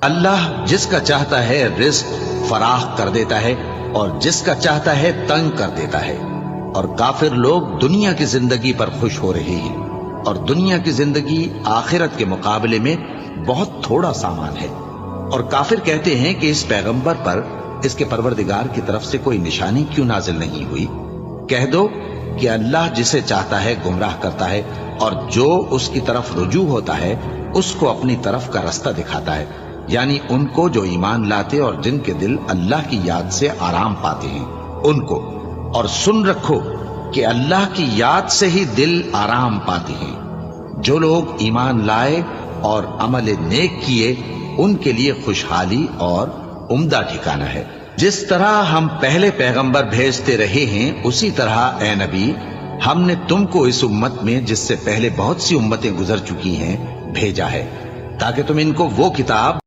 अल्लाह जिसका चाहता है रिज्क फराह कर देता है और जिसका चाहता है तंग कर देता है। और काफिर लोग दुनिया की जिंदगी पर खुश हो रहे हैं और दुनिया की जिंदगी आखिरत के मुकाबले में बहुत थोड़ा सामान है। और काफिर कहते हैं कि इस पैगंबर पर इसके परवरदिगार की तरफ से कोई निशानी क्यों नाजिल नहीं हुई। कह दो कि अल्लाह जिसे चाहता है गुमराह करता है और जो उसकी तरफ रुजू होता है उसको अपनी तरफ का रास्ता दिखाता है, यानी उनको जो ईमान लाते और जिनके दिल अल्लाह की याद से आराम पाते हैं उनको। और सुन रखो कि अल्लाह की याद से ही दिल आराम पाते हैं। जो लोग ईमान लाए और अमल नेक किए उनके लिए खुशहाली और उम्दा ठिकाना है। जिस तरह हम पहले पैगंबर भेजते रहे हैं उसी तरह ए नबी हमने तुमको इस उम्मत में जिससे पहले बहुत सी उम्मतें गुजर चुकी हैं भेजा है, ताकि तुम इनको वो किताब